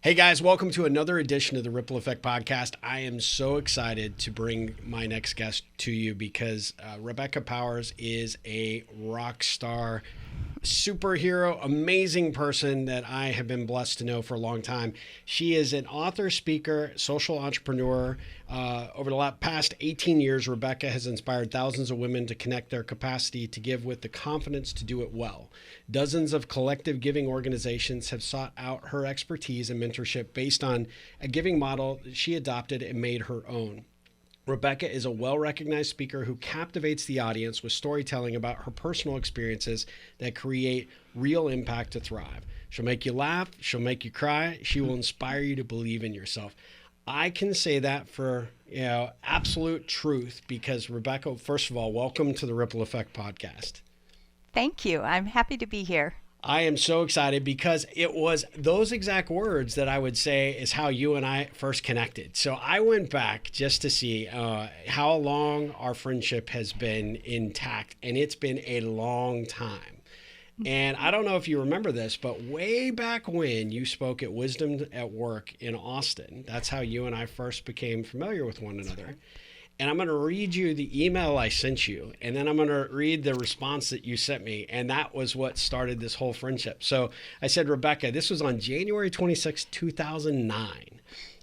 Hey guys, welcome to another edition of the Ripple Effect Podcast. I am so excited to bring my next guest to you because Rebecca Powers is a rock star, superhero, amazing person that I have been blessed to know for a long time. She is an author, speaker, social entrepreneur. Over the past 18 years, Rebecca has inspired thousands of women to connect their capacity to give with the confidence to do it well. Dozens of collective giving organizations have sought out her expertise and mentorship based on a giving model she adopted and made her own. Rebecca is a well-recognized speaker who captivates the audience with storytelling about her personal experiences that create real impact to thrive. She'll make you laugh. She'll make you cry. She will inspire you to believe in yourself. I can say that for absolute truth because Rebecca, first of all, welcome to the Ripple Effect Podcast. Thank you. I'm happy to be here. I am so excited because it was those exact words that I would say is how you and I first connected. So I went back just to see how long our friendship has been intact, and it's been a long time. And I don't know if you remember this, but way back when you spoke at Wisdom at Work in Austin, that's how you and I first became familiar with one another. And I'm going to read you the email I sent you, and then I'm going to read the response that you sent me. And that was what started this whole friendship. So I said, Rebecca, this was on January 26, 2009.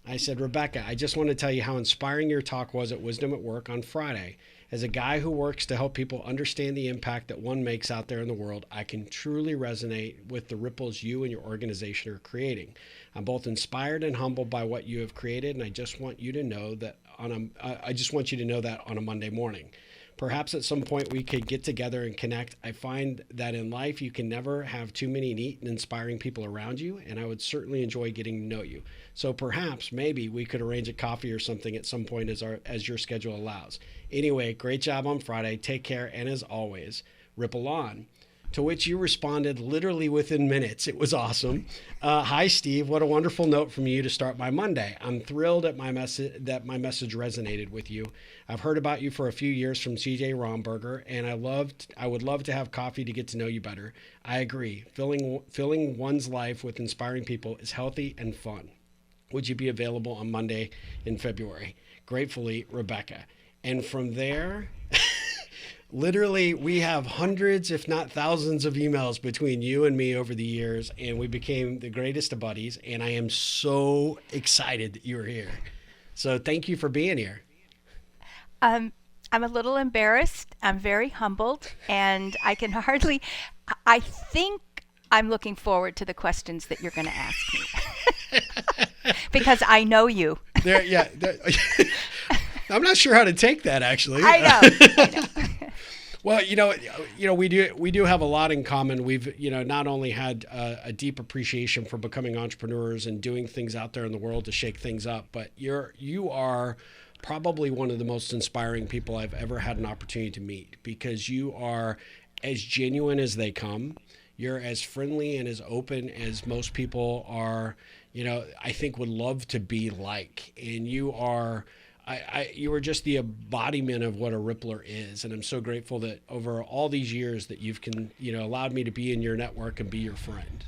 I said, Rebecca, I just want to tell you how inspiring your talk was at Wisdom at Work on Friday. As a guy who works to help people understand the impact that one makes out there in the world, I can truly resonate with the ripples you and your organization are creating. I'm both inspired and humbled by what you have created, and I just want you to know that on a Monday morning. Perhaps at some point we could get together and connect. I find that in life you can never have too many neat and inspiring people around you, and I would certainly enjoy getting to know you. So perhaps, maybe we could arrange a coffee or something at some point as your schedule allows. Anyway, great job on Friday. Take care, and as always, ripple on. To which you responded literally within minutes. It was awesome. Hi, Steve. What a wonderful note from you to start my Monday. I'm thrilled at that my message resonated with you. I've heard about you for a few years from CJ Romberger, and I would love to have coffee to get to know you better. I agree. Filling one's life with inspiring people is healthy and fun. Would you be available on Monday in February? Gratefully, Rebecca. And from there... Literally, we have hundreds, if not thousands of emails between you and me over the years, and we became the greatest of buddies, and I am so excited that you're here. So thank you for being here. I'm a little embarrassed. I'm very humbled, and I think I'm looking forward to the questions that you're going to ask me because I know you. I'm not sure how to take that, actually. I know. Well, we do have a lot in common. We've, not only had a deep appreciation for becoming entrepreneurs and doing things out there in the world to shake things up, but you are probably one of the most inspiring people I've ever had an opportunity to meet because you are as genuine as they come. You're as friendly and as open as most people are, I think would love to be like. And you are... you were just the embodiment of what a rippler is. And I'm so grateful that over all these years that you've allowed me to be in your network and be your friend.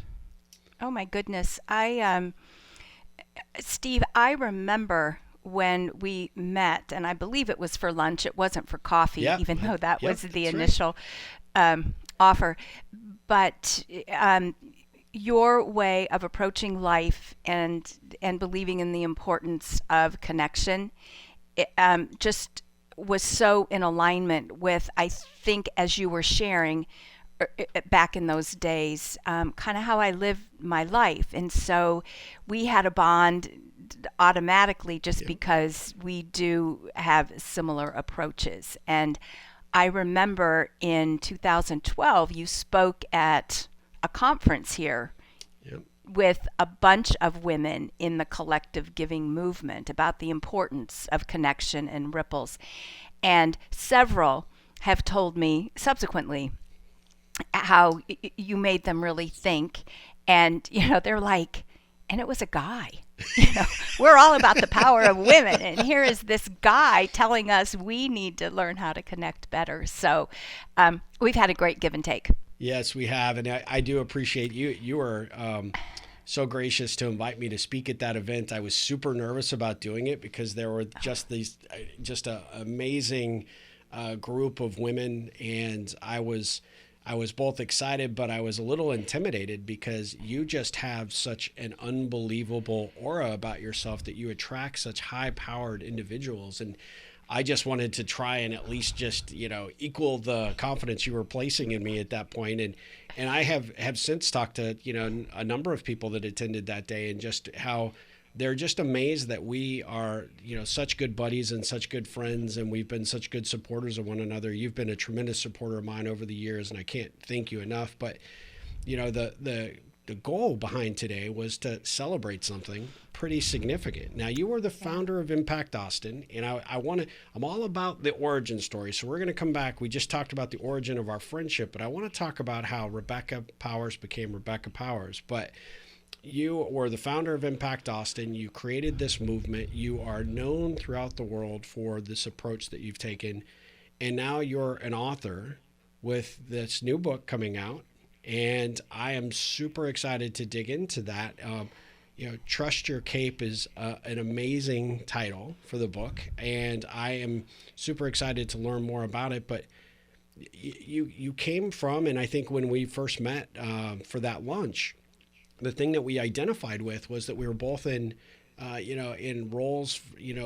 Oh my goodness. Steve, I remember when we met, and I believe it was for lunch. It wasn't for coffee, even though that was the initial offer. But your way of approaching life and believing in the importance of connection just was so in alignment with, I think, as you were sharing back in those days, kind of how I lived my life. And so we had a bond automatically just because we do have similar approaches. And I remember in 2012, you spoke at a conference here with a bunch of women in the collective giving movement about the importance of connection and ripples. And several have told me subsequently how you made them really think. And, they're like, and it was a guy. We're all about the power of women. And here is this guy telling us we need to learn how to connect better. So we've had a great give and take. Yes, we have. And I do appreciate you. You are so gracious to invite me to speak at that event. I was super nervous about doing it because there were just a amazing group of women, and I was both excited, but I was a little intimidated because you just have such an unbelievable aura about yourself that you attract such high-powered individuals. And I just wanted to try and at least just, equal the confidence you were placing in me at that point. And I have since talked to, a number of people that attended that day, and just how they're just amazed that we are, such good buddies and such good friends, and we've been such good supporters of one another. You've been a tremendous supporter of mine over the years, and I can't thank you enough. But, the goal behind today was to celebrate something pretty significant. Now, you are the founder of Impact Austin, and I'm all about the origin story. So we're going to come back. We just talked about the origin of our friendship, but I want to talk about how Rebecca Powers became Rebecca Powers. But you were the founder of Impact Austin. You created this movement. You are known throughout the world for this approach that you've taken. And now you're an author with this new book coming out. And I am super excited to dig into that. Trust Your Cape is an amazing title for the book, and I am super excited to learn more about it. But you came from, and I think when we first met for that lunch, the thing that we identified with was that we were both in roles,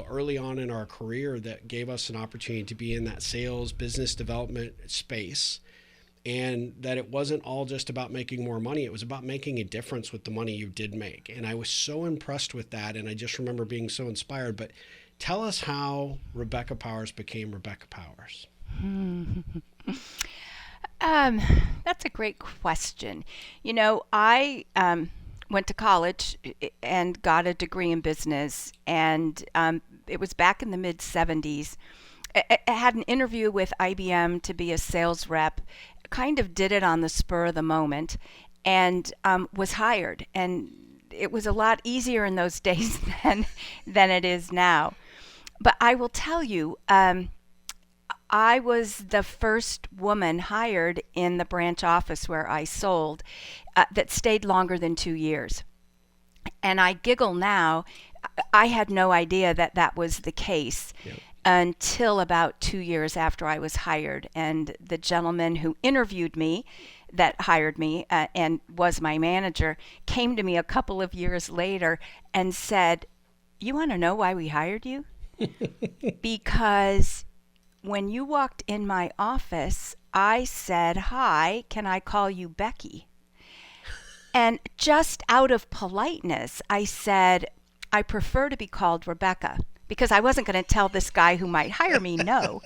early on in our career that gave us an opportunity to be in that sales, business development space. And that it wasn't all just about making more money. It was about making a difference with the money you did make. And I was so impressed with that. And I just remember being so inspired. But tell us how Rebecca Powers became Rebecca Powers. That's a great question. I went to college and got a degree in business. And it was back in the mid-'70s. I had an interview with IBM to be a sales rep, kind of did it on the spur of the moment, and was hired. And it was a lot easier in those days than it is now. But I will tell you, I was the first woman hired in the branch office where I sold that stayed longer than 2 years. And I giggle now. I had no idea that was the case. Yep. Until about 2 years after I was hired. And the gentleman who interviewed me, that hired me and was my manager, came to me a couple of years later and said, "You want to know why we hired you?" Because when you walked in my office, I said, "Hi, can I call you Becky?" And just out of politeness, I said, "I prefer to be called Rebecca," because I wasn't going to tell this guy who might hire me no.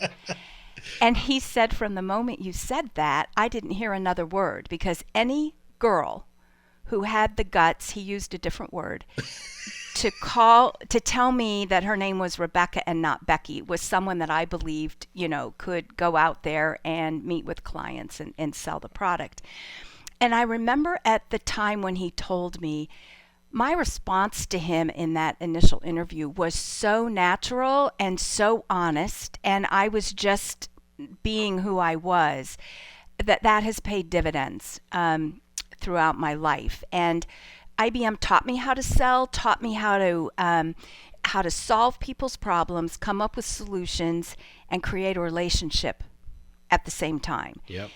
And he said, "From the moment you said that, I didn't hear another word, because any girl who had the guts," he used a different word, to tell me that her name was Rebecca and not Becky was someone that I believed, could go out there and meet with clients and sell the product." And I remember at the time when he told me, my response to him in that initial interview was so natural and so honest, and I was just being who I was, that has paid dividends throughout my life. And IBM taught me how to sell, taught me how to solve people's problems, come up with solutions, and create a relationship at the same time. Yep.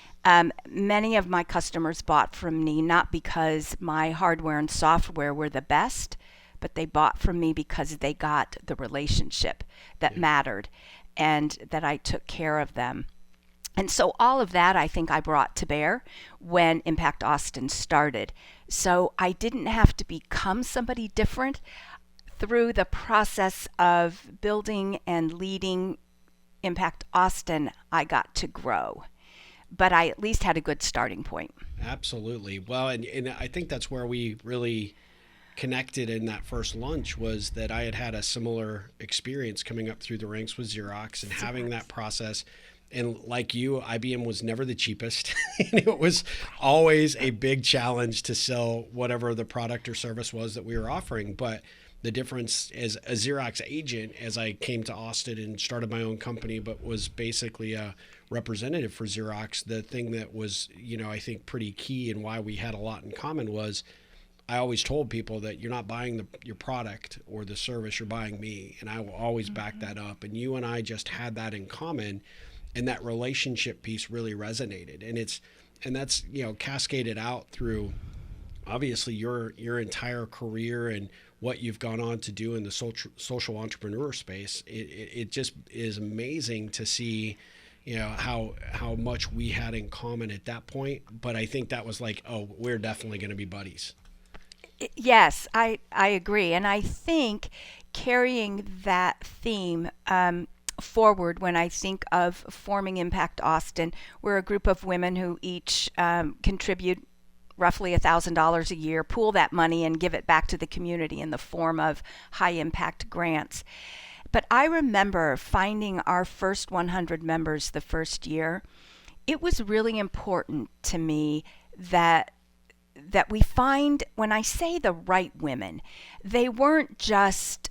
Many of my customers bought from me not because my hardware and software were the best, but they bought from me because they got the relationship that mattered and that I took care of them. And so all of that I think I brought to bear when Impact Austin started. So I didn't have to become somebody different. Through the process of building and leading Impact Austin, I got to grow. But I at least had a good starting point. Absolutely. Well, and I think that's where we really connected in that first lunch, was that I had a similar experience coming up through the ranks with Xerox and having that process. And like you, IBM was never the cheapest. It was always a big challenge to sell whatever the product or service was that we were offering. But the difference as a Xerox agent, as I came to Austin and started my own company, but was basically a representative for Xerox, the thing that was, I think pretty key and why we had a lot in common was I always told people that you're not buying your product or the service, you're buying me. And I will always back that up. And you and I just had that in common. And that relationship piece really resonated. And that's, cascaded out through obviously your entire career and what you've gone on to do in the social entrepreneur space. It just is amazing to see, how much we had in common at that point. But I think that was like, oh, we're definitely going to be buddies. Yes, I agree. And I think carrying that theme forward, when I think of forming Impact Austin, we're a group of women who each contribute roughly $1,000 a year, pool that money and give it back to the community in the form of high impact grants. But I remember finding our first 100 members the first year. It was really important to me that we find, when I say the right women, they weren't just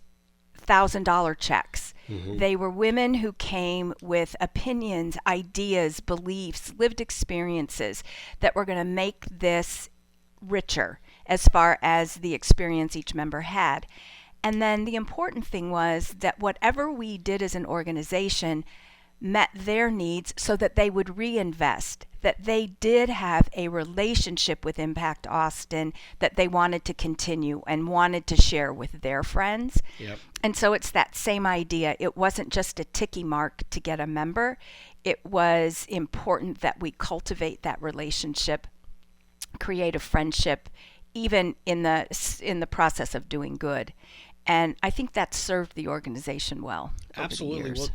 $1,000 checks. Mm-hmm. They were women who came with opinions, ideas, beliefs, lived experiences that were going to make this richer as far as the experience each member had. And then the important thing was that whatever we did as an organization met their needs so that they would reinvest, that they did have a relationship with Impact Austin that they wanted to continue and wanted to share with their friends. Yep. And so it's that same idea. It wasn't just a ticky mark to get a member. It was important that we cultivate that relationship, create a friendship, even in the process of doing good. And I think that served the organization well. Absolutely. Well,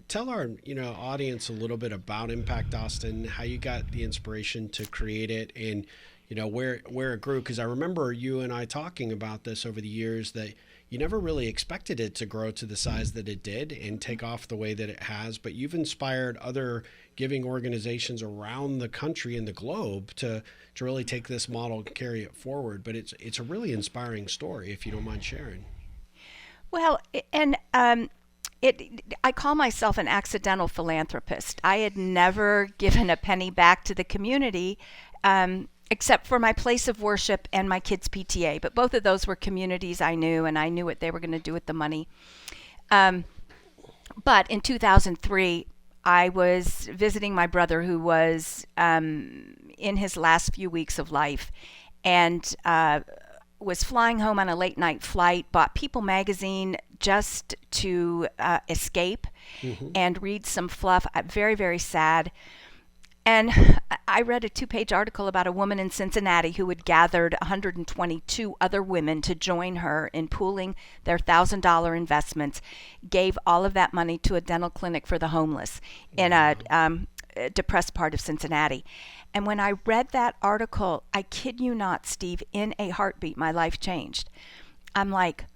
tell our audience a little bit about Impact Austin, how you got the inspiration to create it, and where it grew. Because I remember you and I talking about this over the years, that you never really expected it to grow to the size that it did and take off the way that it has. But you've inspired other giving organizations around the country and the globe to really take this model and carry it forward. But it's a really inspiring story, if you don't mind sharing. Well, and I call myself an accidental philanthropist. I had never given a penny back to the community, except for my place of worship and my kids' PTA. But both of those were communities I knew, and I knew what they were going to do with the money. But in 2003, I was visiting my brother, who was in his last few weeks of life, and was flying home on a late night flight, bought People magazine just to escape and read some fluff. Very, very sad. And I read a 2-page article about a woman in Cincinnati who had gathered 122 other women to join her in pooling their $1,000 investments, gave all of that money to a dental clinic for the homeless in a depressed part of Cincinnati. And when I read that article, I kid you not, Steve, in a heartbeat, my life changed. I'm like,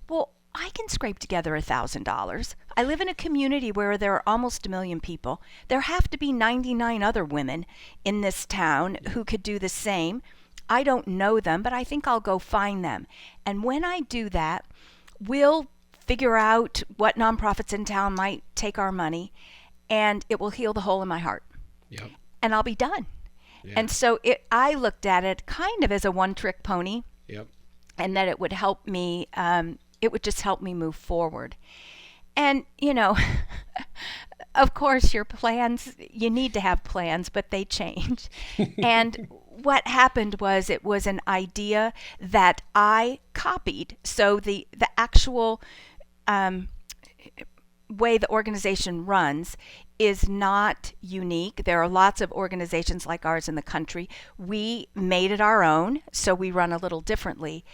well, I can scrape together $1,000. I live in a community where there are almost 1 million people. There have to be 99 other women in this town who could do the same. I don't know them, but I think I'll go find them. And when I do that, we'll figure out what nonprofits in town might take our money, and it will heal the hole in my heart. Yep. And I'll be done. Yeah. And so I looked at it kind of as a one-trick pony. Yep. And that it would help me, it would just help me move forward. And, of course, your plans, you need to have plans, but they change. And what happened was, it was an idea that I copied. So the actual way the organization runs is not unique. There are lots of organizations like ours in the country. We made it our own, so we run a little differently.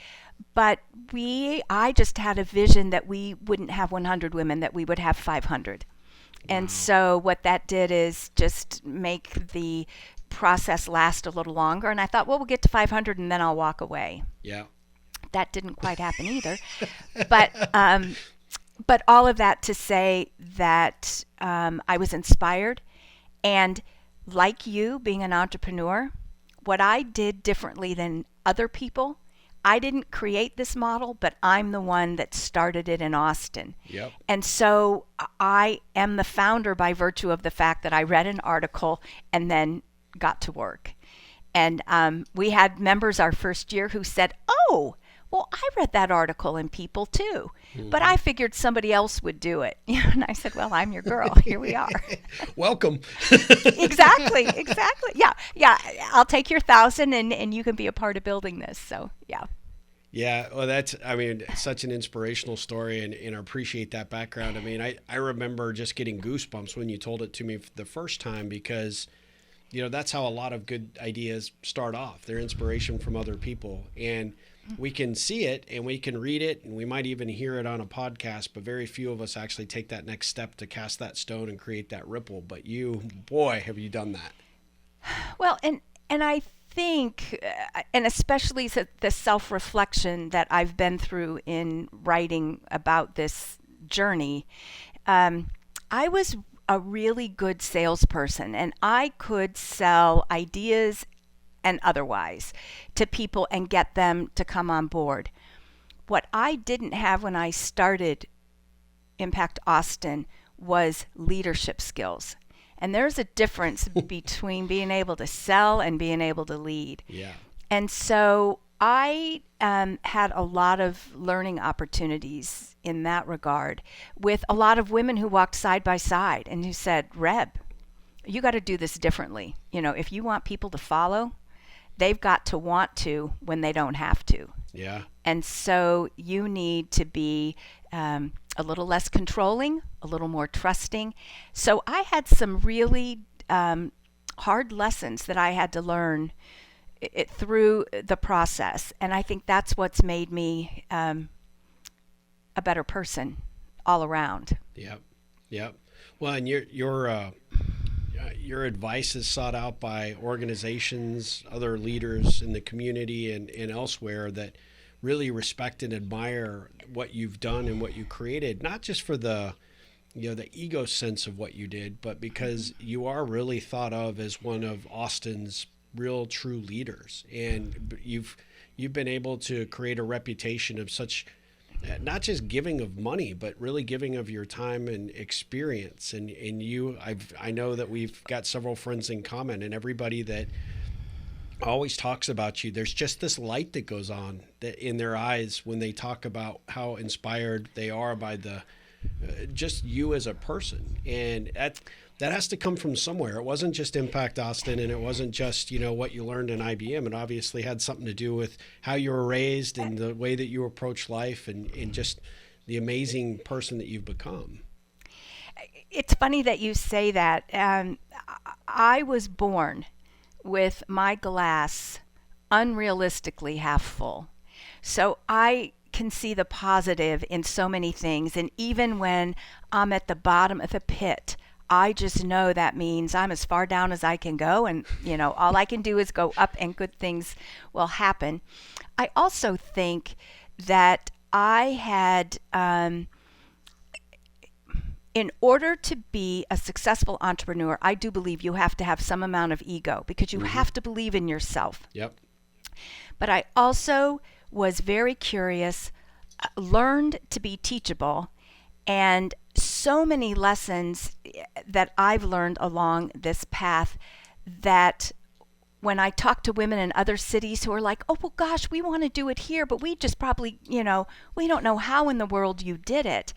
But I just had a vision that we wouldn't have 100 women, that we would have 500. Wow. And so what that did is just make the process last a little longer. And I thought, well, we'll get to 500 and then I'll walk away. Yeah. That didn't quite happen either. But all of that to say that I was inspired. And like you, being an entrepreneur, what I did differently than other people, I didn't create this model, but I'm the one that started it in Austin. Yep. And so I am the founder by virtue of the fact that I read an article and then got to work. And we had members our first year who said, "Oh, well, I read that article in People too, but I figured somebody else would do it." And I said, "Well, I'm your girl. Here we are." Welcome. Exactly. Yeah. I'll take your 1,000 and you can be a part of building this. So, yeah. Yeah, well, such an inspirational story, and I appreciate that background. I mean, I remember just getting goosebumps when you told it to me the first time, because, that's how a lot of good ideas start off. They're inspiration from other people, and we can see it and we can read it and we might even hear it on a podcast, but very few of us actually take that next step to cast that stone and create that ripple. But you, boy, have you done that. Well, and I think, and especially the self-reflection that I've been through in writing about this journey, I was a really good salesperson, and I could sell ideas and otherwise to people and get them to come on board. What I didn't have when I started Impact Austin was leadership skills. And there's a difference between being able to sell and being able to lead. Yeah. And so I had a lot of learning opportunities in that regard with a lot of women who walked side by side and who said, "Reb, you got to do this differently. If you want people to follow, they've got to want to when they don't have to." Yeah. And so you need to be a little less controlling, a little more trusting. So I had some really hard lessons that I had to learn through the process. And I think that's what's made me a better person all around. Yep. Well, and your advice is sought out by organizations, other leaders in the community and elsewhere that really respect and admire what you've done and what you created, not just for the ego sense of what you did, but because you are really thought of as one of Austin's real true leaders. And you've been able to create a reputation of such, not just giving of money, but really giving of your time and experience. And I know that we've got several friends in common, and everybody that always talks about you, there's just this light that goes on in their eyes when they talk about how inspired they are by just you as a person. And that has to come from somewhere. It wasn't just Impact Austin, and it wasn't just, what you learned in IBM. It obviously had something to do with how you were raised and the way that you approach life and just the amazing person that you've become. It's funny that you say that. I was born with my glass unrealistically half full. So I can see the positive in so many things. And even when I'm at the bottom of the pit, I just know that means I'm as far down as I can go. And, all I can do is go up and good things will happen. I also think that I had, in order to be a successful entrepreneur, I do believe you have to have some amount of ego because you have to believe in yourself. Yep. But I also was very curious, learned to be teachable, and so many lessons that I've learned along this path that when I talk to women in other cities who are like, "Oh, well, gosh, we want to do it here, but we just probably, we don't know how in the world you did it."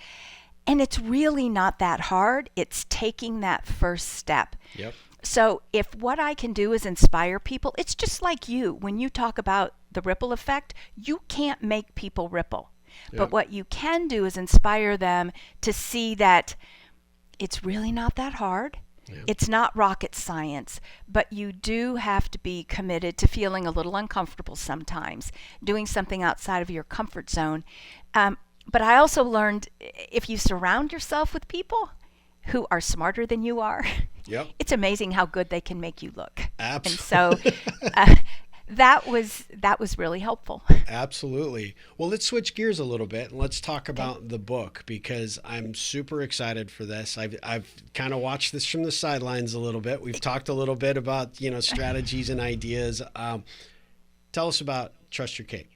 And it's really not that hard. It's taking that first step. Yep. So if what I can do is inspire people, it's just like you. When you talk about the ripple effect, you can't make people ripple. Yep. But what you can do is inspire them to see that it's really not that hard. Yep. It's not rocket science, but you do have to be committed to feeling a little uncomfortable sometimes, doing something outside of your comfort zone. But I also learned if you surround yourself with people who are smarter than you are, yep, it's amazing how good they can make you look. Absolutely. And so that was really helpful. Absolutely. Well, let's switch gears a little bit and let's talk about the book, because I'm super excited for this. I've kind of watched this from the sidelines a little bit. We've talked a little bit about, strategies and ideas. Tell us about Trust Your Cake.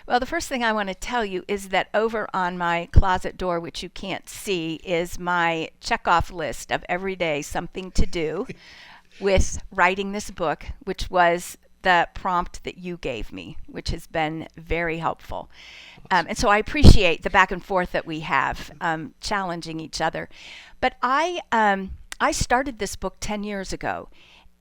Well, the first thing I want to tell you is that over on my closet door, which you can't see, is my checkoff list of every day something to do. with writing this book, which was the prompt that you gave me, which has been very helpful. And so I appreciate the back and forth that we have, challenging each other. But I started this book 10 years ago,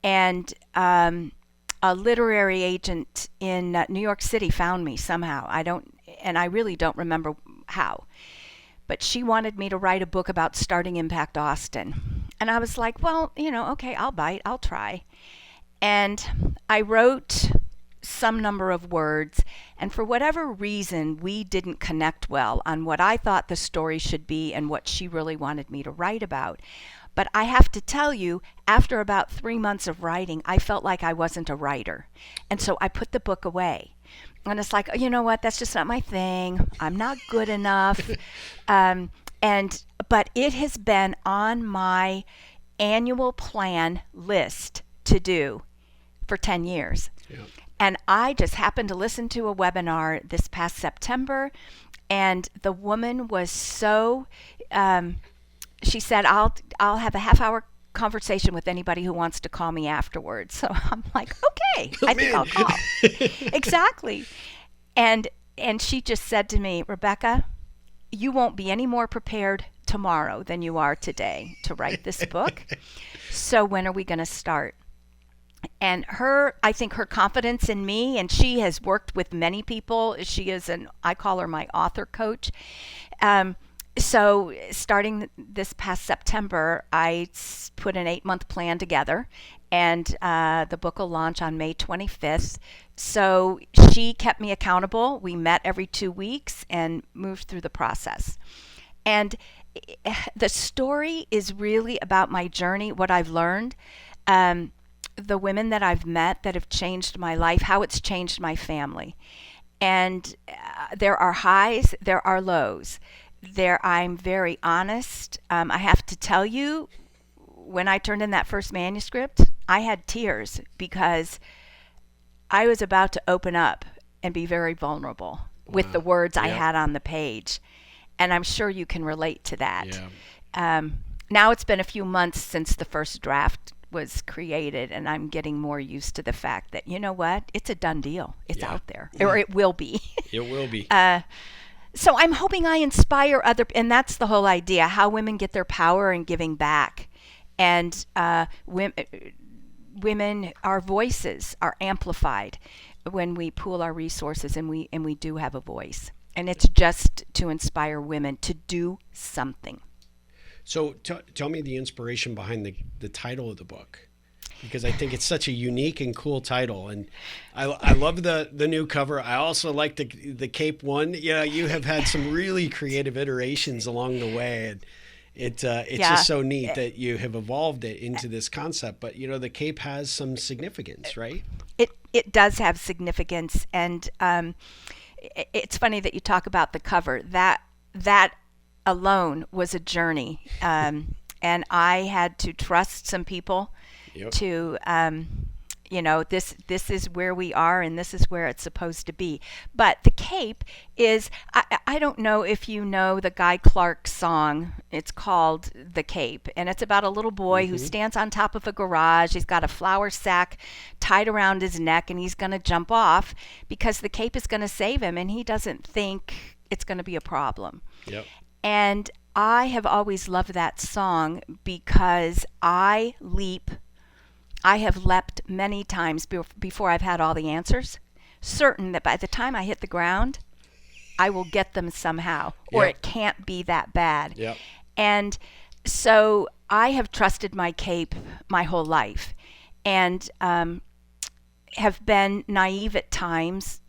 and a literary agent in New York City found me somehow. I really don't remember how. But she wanted me to write a book about starting Impact Austin. And I was like, well, okay, I'll bite, I'll try. And I wrote some number of words, and for whatever reason, we didn't connect well on what I thought the story should be and what she really wanted me to write about. But I have to tell you, after about 3 months of writing, I felt like I wasn't a writer. And so I put the book away. And it's like, you know what, that's just not my thing. I'm not good enough. But it has been on my annual plan list to do for 10 years. Yeah. And I just happened to listen to a webinar this past September, and the woman was so, she said, I'll have a half-hour conversation with anybody who wants to call me afterwards. So I'm like, okay, I think I'll call. Exactly. And she just said to me, Rebecca, you won't be any more prepared tomorrow than you are today to write this book. So when are we going to start? And I think her confidence in me, and she has worked with many people. She is I call her my author coach. So starting this past September, I put an 8-month plan together, and the book will launch on May 25th. So she kept me accountable. We met every 2 weeks and moved through the process. And the story is really about my journey, what I've learned, the women that I've met that have changed my life, how it's changed my family. And there are highs, there are lows. I'm very honest. I have to tell you, when I turned in that first manuscript, I had tears because I was about to open up and be very vulnerable with the words I had on the page. And I'm sure you can relate to that. Yeah. Now it's been a few months since the first draft was created, and I'm getting more used to the fact that, you know what, it's a done deal. It's out there, or it will be. It will be. So I'm hoping I inspire and that's the whole idea, how women get their power in giving back. And women, our voices are amplified when we pool our resources, and we do have a voice. And it's just to inspire women to do something. So tell me the inspiration behind the title of the book, because I think it's such a unique and cool title. And I love the new cover. I also like the cape one. You have had some really creative iterations along the way. And it's just so neat that you have evolved it into this concept. But, the cape has some significance, right? It does have significance. And it's funny that you talk about the cover. That alone was a journey. And I had to trust some people to, this is where we are, and this is where it's supposed to be. But the cape is, I don't know if you know the Guy Clark song. It's called The Cape, and it's about a little boy who stands on top of a garage. He's got a flour sack tied around his neck, and he's going to jump off because the cape is going to save him, and he doesn't think it's going to be a problem. Yep. And I have always loved that song because I have leapt many times before I've had all the answers, certain that by the time I hit the ground, I will get them somehow, or it can't be that bad. Yep. And so I have trusted my cape my whole life, and have been naive at times,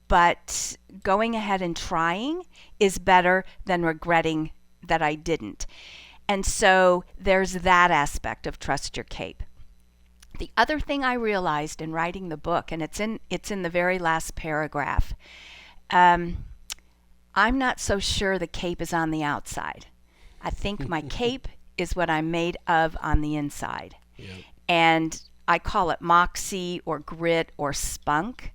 but going ahead and trying is better than regretting that I didn't. And so there's that aspect of trust your cape. The other thing I realized in writing the book, and it's in the very last paragraph, I'm not so sure the cape is on the outside. I think my cape is what I'm made of on the inside. Yeah. And I call it moxie or grit or spunk.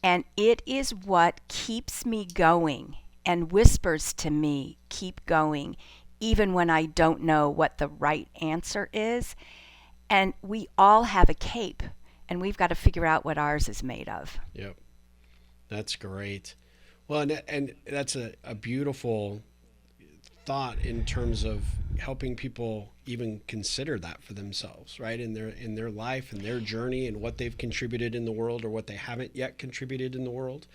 And it is what keeps me going and whispers to me, keep going, even when I don't know what the right answer is. And we all have a cape, and we've got to figure out what ours is made of. Yep. That's great. Well, and that's a beautiful thought in terms of helping people even consider that for themselves, right? In their life and their journey and what they've contributed in the world or what they haven't yet contributed in the world.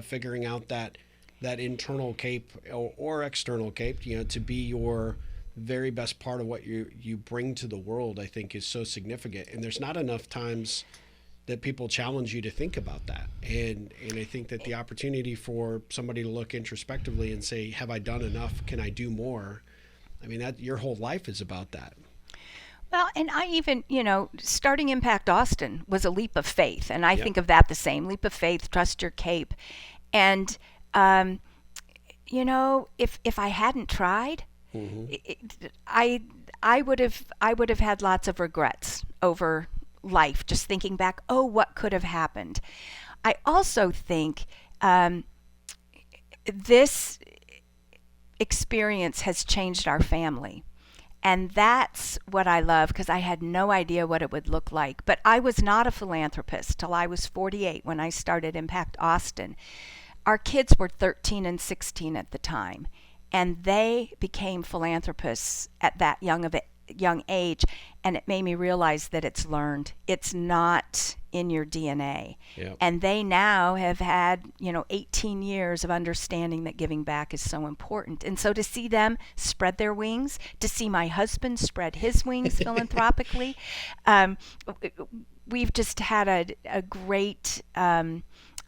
Figuring out that internal cape or external cape, to be your very best part of what you bring to the world, I think is so significant. And there's not enough times that people challenge you to think about that. And I think that the opportunity for somebody to look introspectively and say, have I done enough? Can I do more? I mean, that your whole life is about that. Well, and I even, starting Impact Austin was a leap of faith. And I Yep. think of that the same leap of faith, trust your cape. And, if I hadn't tried, I would have had lots of regrets over life, just thinking back, what could have happened. I also think this experience has changed our family. And that's what I love, because I had no idea what it would look like. But I was not a philanthropist till I was 48 when I started Impact Austin. Our kids were 13 and 16 at the time, and they became philanthropists at that young age. And it made me realize that it's learned. It's not in your DNA. Yep. And they now have had, 18 years of understanding that giving back is so important. And so to see them spread their wings, to see my husband spread his wings philanthropically, we've just had a great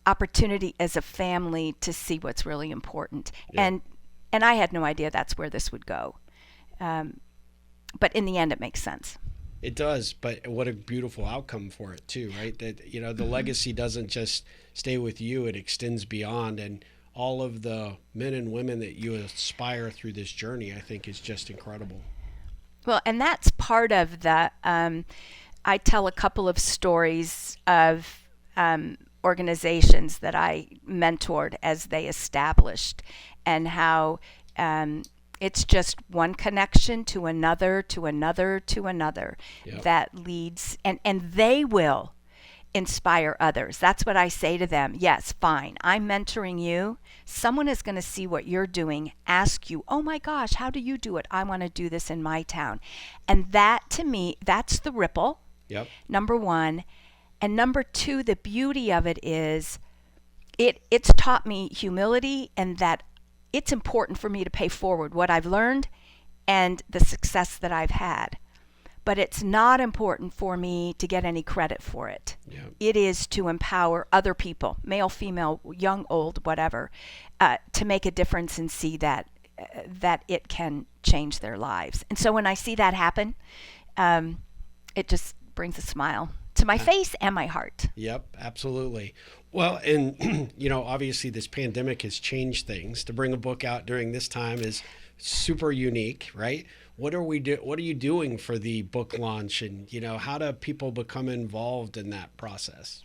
opportunity as a family to see what's really important. Yep. And I had no idea that's where this would go. But in the end, it makes sense. It does, but what a beautiful outcome for it too, right? That, the legacy doesn't just stay with you, it extends beyond, and all of the men and women that you aspire through this journey, I think is just incredible. Well, and that's part of the, I tell a couple of stories of organizations that I mentored as they established, and how it's just one connection to another, to another, to another. Yep. That leads, and they will inspire others. That's what I say to them. Yes, fine, I'm mentoring you. Someone is going to see what you're doing, ask you, oh my gosh, how do you do it? I want to do this in my town. And that, to me, that's the ripple. Yep. Number one. And number two, the beauty of it is it's taught me humility, and that it's important for me to pay forward what I've learned and the success that I've had. But it's not important for me to get any credit for it. Yeah. It is to empower other people, male, female, young, old, whatever, to make a difference and see that it can change their lives. And so when I see that happen, it just brings a smile to my face and my heart. Yep, absolutely. Well, and obviously this pandemic has changed things. To bring a book out during this time is super unique, right? What are you doing for the book launch, and how do people become involved in that process?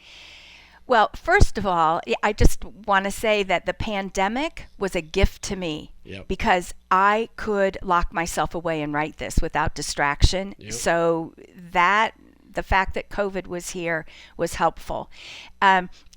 Well, first of all, I just want to say that the pandemic was a gift to me. Yep. Because I could lock myself away and write this without distraction. Yep. So the fact that COVID was here was helpful.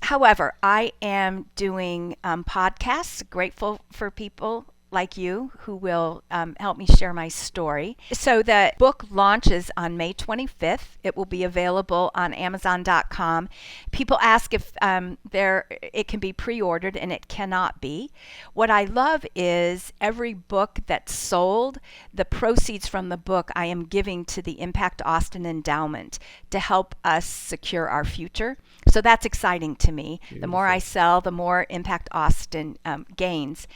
However, I am doing podcasts, grateful for people like you who will help me share my story. So the book launches on May 25th. It will be available on Amazon.com. People ask if it can be pre-ordered, and it cannot be. What I love is every book that's sold, the proceeds from the book I am giving to the Impact Austin Endowment to help us secure our future. So that's exciting to me. Beautiful. The more I sell, the more Impact Austin gains.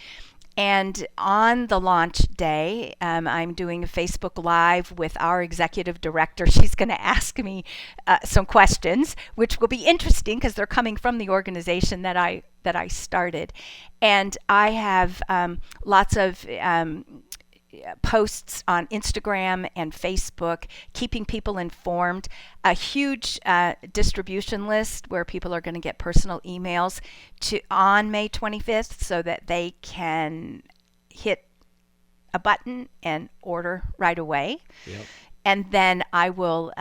And on the launch day, I'm doing a Facebook Live with our executive director. She's going to ask me some questions, which will be interesting because they're coming from the organization that I started. And I have lots of posts on Instagram and Facebook, keeping people informed, a huge distribution list where people are going to get personal emails on May 25th so that they can hit a button and order right away. Yep. and then I will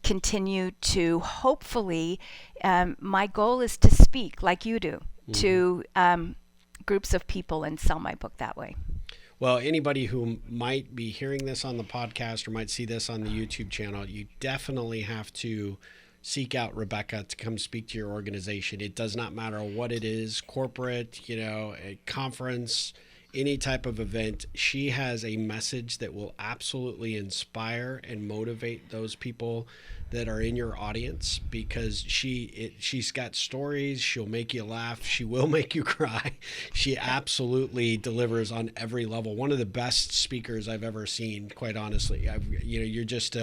continue to hopefully, my goal is to speak like you do to groups of people and sell my book that way. Well, anybody who might be hearing this on the podcast or might see this on the YouTube channel, you definitely have to seek out Rebecca to come speak to your organization. It does not matter what it is, corporate, a conference, any type of event. She has a message that will absolutely inspire and motivate those people that are in your audience, because she's got stories. She'll make you laugh. She will make you cry. She absolutely delivers on every level. One of the best speakers I've ever seen, quite honestly. You're just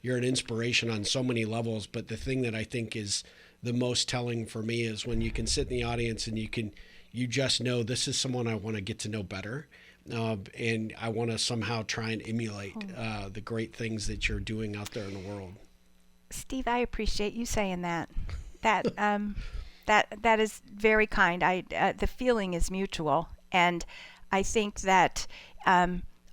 you're an inspiration on so many levels. But the thing that I think is the most telling for me is when you can sit in the audience and you just know this is someone I want to get to know better. And I want to somehow try and emulate the great things that you're doing out there in the world. Steve, I appreciate you saying that. That is very kind. The feeling is mutual, and I think that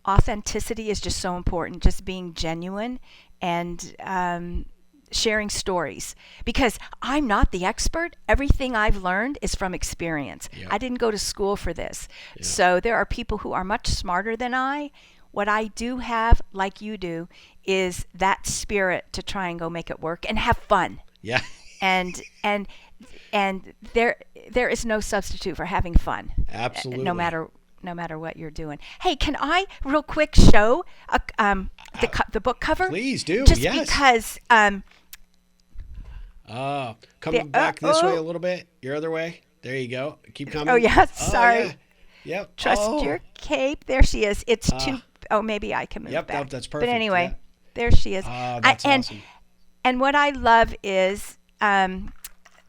authenticity is just so important. Just being genuine and sharing stories, because I'm not the expert. Everything I've learned is from experience. Yep. I didn't go to school for this. Yep. So there are people who are much smarter than I. What I do have, like you do, is that spirit to try and go make it work and have fun. Yeah. And there is no substitute for having fun. Absolutely. No matter what you're doing. Hey, can I real quick show the book cover? Please do. Just yes. Because coming back this way a little bit. Your other way. There you go. Keep coming. Oh yeah. Sorry. Yeah. Yep. Trust your cape. There she is. It's too. Oh, maybe I can move back. Yep, that's perfect. But anyway, there she is. That's awesome. And what I love is the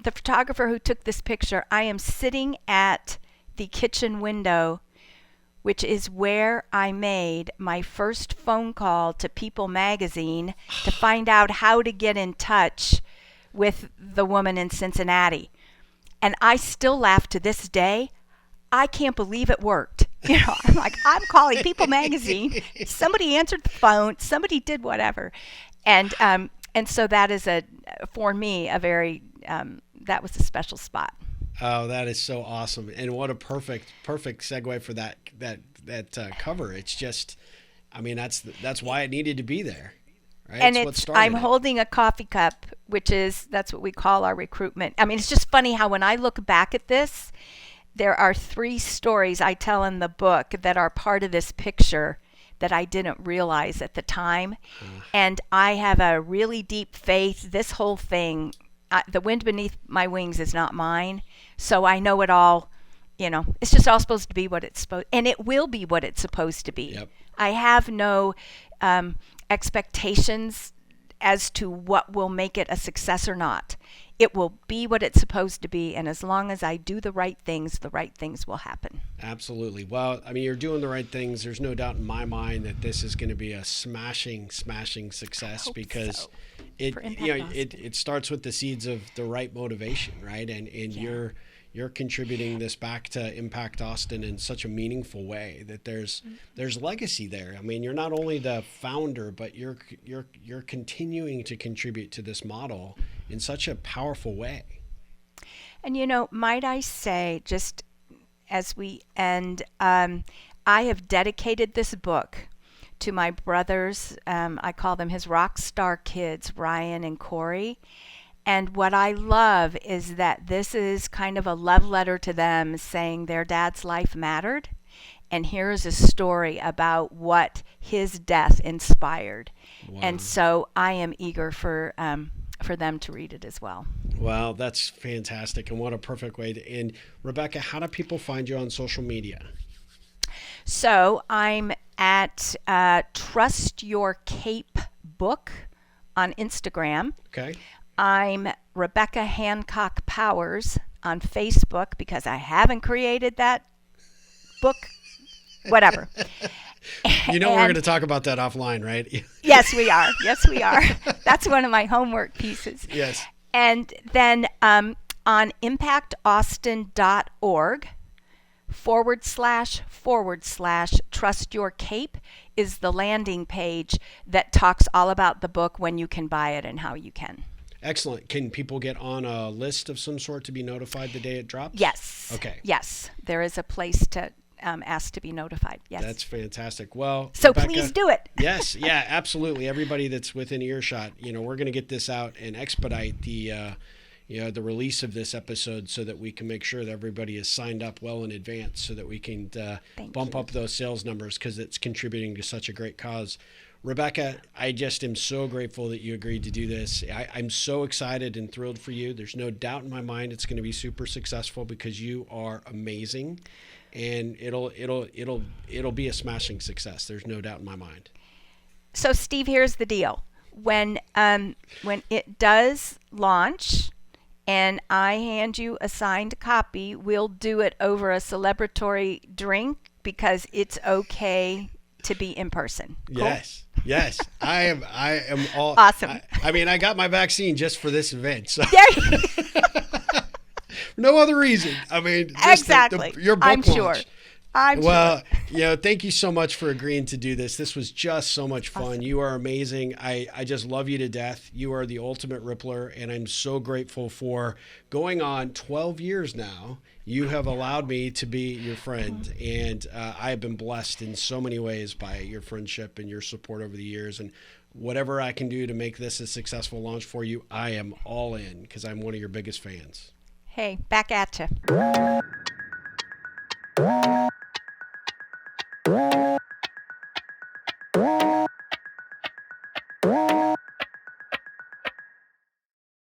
photographer who took this picture. I am sitting at the kitchen window, which is where I made my first phone call to People magazine to find out how to get in touch with the woman in Cincinnati. And I still laugh to this day. I can't believe it worked. I'm like, I'm calling People magazine. Somebody answered the phone. Somebody did whatever. And so that is for me, a very, that was a special spot. Oh, that is so awesome. And what a perfect segue for that cover. It's just, I mean, that's why it needed to be there. Right? And I'm holding a coffee cup, that's what we call our recruitment. I mean, it's just funny how when I look back at this, there are 3 stories I tell in the book that are part of this picture that I didn't realize at the time. And I have a really deep faith. This whole thing, the wind beneath my wings is not mine. So I know it all, it's just all supposed to be what it's supposed, and it will be what it's supposed to be. Yep. I have no expectations as to what will make it a success or not. It will be what it's supposed to be, and as long as I do the right things will happen. Absolutely. Well, I mean, you're doing the right things. There's no doubt in my mind that this is going to be a smashing success, because it starts with the seeds of the right motivation, right? And you're contributing this back to Impact Austin in such a meaningful way that there's legacy there. I mean, you're not only the founder, but you're continuing to contribute to this model in such a powerful way. And might I say, just as we end, I have dedicated this book to my brothers. I call them his rock star kids, Ryan and Corey. And what I love is that this is kind of a love letter to them, saying their dad's life mattered. And here's a story about what his death inspired. Wow. And so I am eager for them to read it as well. Well, that's fantastic. And what a perfect way to end. Rebecca, how do people find you on social media? So I'm at Trust Your Cape Book on Instagram. Okay. I'm Rebecca Hancock Powers on Facebook, because I haven't created that book, whatever. We're going to talk about that offline, right? Yes, we are. That's one of my homework pieces. Yes. And then on impactaustin.org // Trust Your Cape is the landing page that talks all about the book, when you can buy it, and how you can. Excellent. Can people get on a list of some sort to be notified the day it drops? Yes. Okay. Yes. There is a place to ask to be notified. Yes. That's fantastic. Well, so Rebecca, please do it. Yes. Yeah, absolutely. Everybody that's within earshot, we're going to get this out and expedite the release of this episode so that we can make sure that everybody is signed up well in advance so that we can bump up those sales numbers, because it's contributing to such a great cause. Rebecca, I just am so grateful that you agreed to do this. I'm so excited and thrilled for you. There's no doubt in my mind it's going to be super successful, because you are amazing, and it'll be a smashing success. There's no doubt in my mind. So Steve, here's the deal. When it does launch and I hand you a signed copy, we'll do it over a celebratory drink, because it's okay to be in person. Cool? Yes. I am all awesome. I got my vaccine just for this event. So. There you No other reason. Just exactly. Your book I'm launch. sure. I'm sure. Thank you so much for agreeing to do this. This was just so much fun. Awesome. You are amazing. I just love you to death. You are the ultimate Rippler, and I'm so grateful for going on 12 years now. You have allowed me to be your friend, and I have been blessed in so many ways by your friendship and your support over the years. And whatever I can do to make this a successful launch for you, I am all in, because I'm one of your biggest fans. Hey, back at you.